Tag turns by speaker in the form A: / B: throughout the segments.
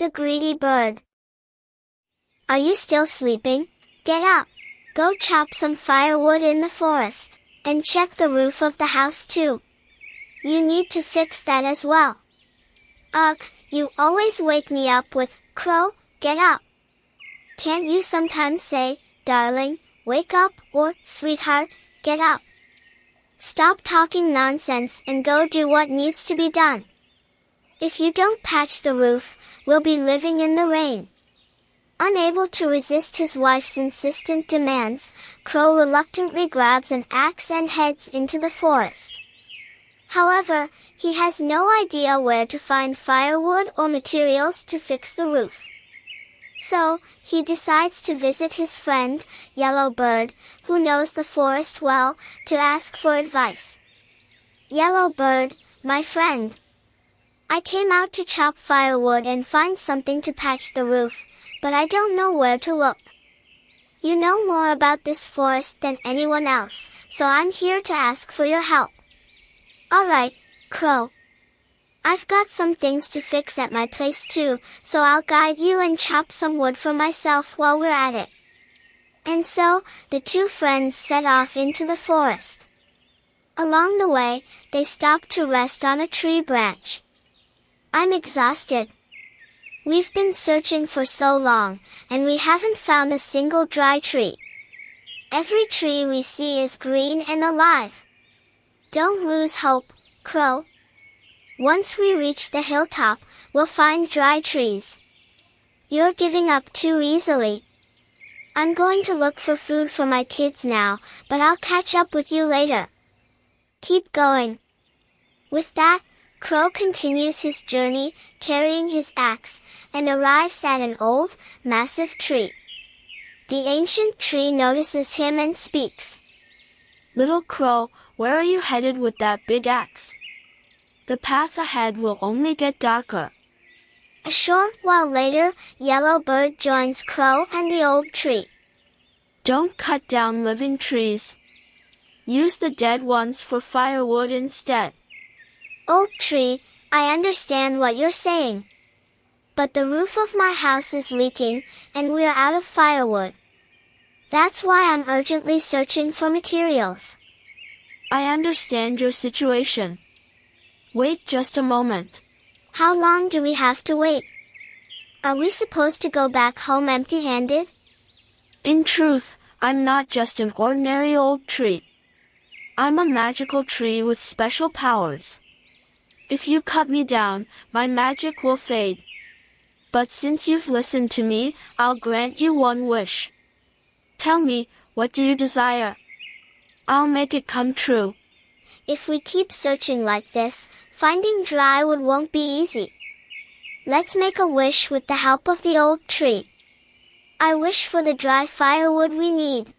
A: The greedy bird. Are you still sleeping? Get up. Go chop some firewood in the forest, and check the roof of the house too. You need to fix that as well. Ugh, you always wake me up with, "Crow, get up." Can't you sometimes say, "Darling, wake up," or, "Sweetheart, get up"? Stop talking nonsense and go do what needs to be done. If you don't patch the roof, we'll be living in the rain. Unable to resist his wife's insistent demands, Crow reluctantly grabs an axe and heads into the forest. However, he has no idea where to find firewood or materials to fix the roof. So, he decides to visit his friend, Yellow Bird, who knows the forest well, to ask for advice. Yellow Bird, my friend. I came out to chop firewood and find something to patch the roof, but I don't know where to look. You know more about this forest than anyone else, so I'm here to ask for your help. Alright, Crow. I've got some things to fix at my place too, so I'll guide you and chop some wood for myself while we're at it. And so, the two friends set off into the forest. Along the way, they stopped to rest on a tree branch. I'm exhausted. We've been searching for so long, and we haven't found a single dry tree. Every tree we see is green and alive. Don't lose hope, Crow. Once we reach the hilltop, we'll find dry trees. You're giving up too easily. I'm going to look for food for my kids now, but I'll catch up with you later. Keep going. With that, Crow continues his journey, carrying his axe, and arrives at an old, massive tree. The ancient tree notices him and speaks.
B: Little Crow, where are you headed with that big axe? The path ahead will only get darker.
A: A short while later, Yellow Bird joins Crow and the old tree.
B: Don't cut down living trees. Use the dead ones for firewood instead.
A: Old tree, I understand what you're saying. But the roof of my house is leaking, and we're out of firewood. That's why I'm urgently searching for materials.
B: I understand your situation. Wait just a moment.
A: How long do we have to wait? Are we supposed to go back home empty-handed?
B: In truth, I'm not just an ordinary old tree. I'm a magical tree with special powers. If you cut me down, my magic will fade. But since you've listened to me, I'll grant you one wish. Tell me, what do you desire? I'll make it come true.
A: If we keep searching like this, finding dry wood won't be easy. Let's make a wish with the help of the old tree. I wish for the dry firewood we need.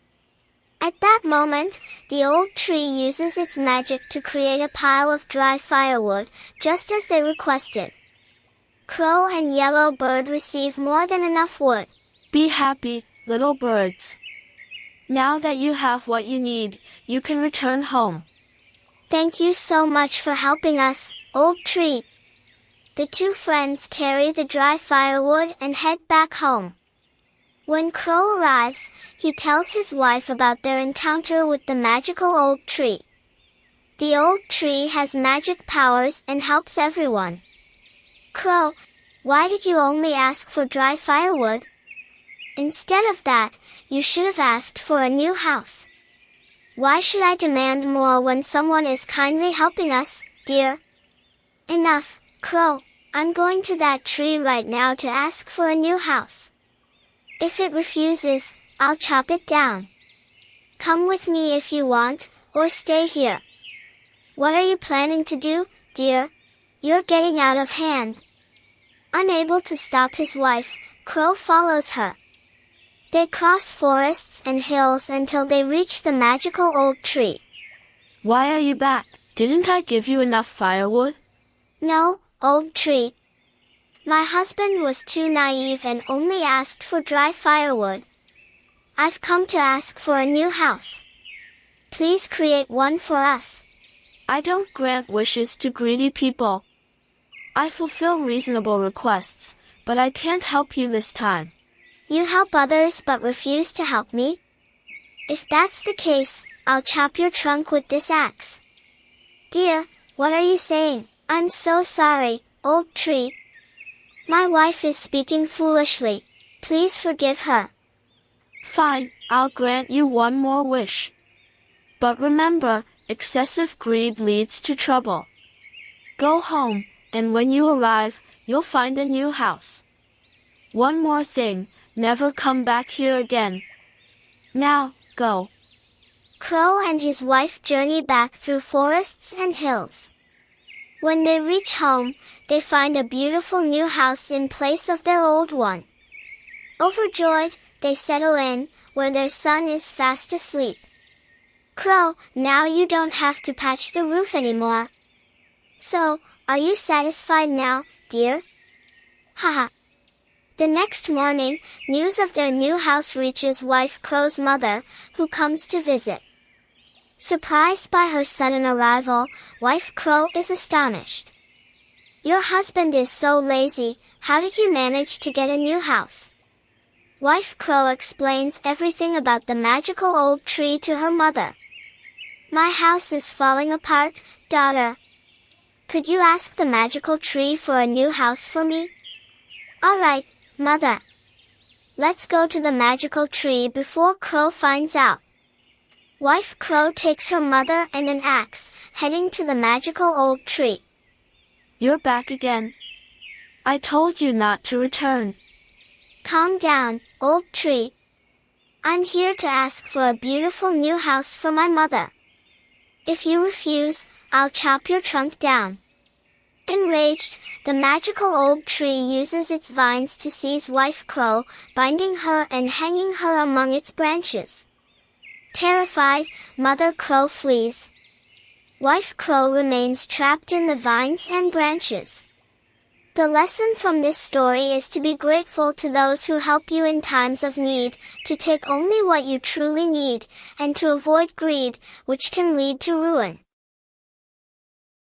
A: At that moment, the old tree uses its magic to create a pile of dry firewood, just as they requested. Crow and Yellow Bird receive more than enough wood.
B: Be happy, little birds. Now that you have what you need, you can return home.
A: Thank you so much for helping us, old tree. The two friends carry the dry firewood and head back home. When Crow arrives, he tells his wife about their encounter with the magical old tree. The old tree has magic powers and helps everyone. Crow, why did you only ask for dry firewood? Instead of that, you should have asked for a new house. Why should I demand more when someone is kindly helping us, dear? Enough, Crow. I'm going to that tree right now to ask for a new house. If it refuses, I'll chop it down. Come with me if you want, or stay here. What are you planning to do, dear? You're getting out of hand. Unable to stop his wife, Crow follows her. They cross forests and hills until they reach the magical old tree.
B: Why are you back? Didn't I give you enough firewood?
A: No, old tree. My husband was too naive and only asked for dry firewood. I've come to ask for a new house. Please create one for us.
B: I don't grant wishes to greedy people. I fulfill reasonable requests, but I can't help you this time.
A: You help others but refuse to help me? If that's the case, I'll chop your trunk with this axe. Dear, what are you saying? I'm so sorry, old tree. My wife is speaking foolishly. Please forgive her.
B: Fine, I'll grant you one more wish. But remember, excessive greed leads to trouble. Go home, and when you arrive, you'll find a new house. One more thing, never come back here again. Now, go.
A: Crow and his wife journey back through forests and hills. When they reach home, they find a beautiful new house in place of their old one. Overjoyed, they settle in, where their son is fast asleep. Crow, now you don't have to patch the roof anymore. So, are you satisfied now, dear? Haha. The next morning, news of their new house reaches Wife Crow's mother, who comes to visit. Surprised by her sudden arrival, Wife Crow is astonished. Your husband is so lazy, how did you manage to get a new house? Wife Crow explains everything about the magical old tree to her mother. My house is falling apart, daughter. Could you ask the magical tree for a new house for me? All right, mother. Let's go to the magical tree before Crow finds out. Wife Crow takes her mother and an axe, heading to the magical old tree.
B: You're back again. I told you not to return.
A: Calm down, old tree. I'm here to ask for a beautiful new house for my mother. If you refuse, I'll chop your trunk down. Enraged, the magical old tree uses its vines to seize Wife Crow, binding her and hanging her among its branches. Terrified, Mother Crow flees. Wife Crow remains trapped in the vines and branches. The lesson from this story is to be grateful to those who help you in times of need, to take only what you truly need, and to avoid greed, which can lead to ruin.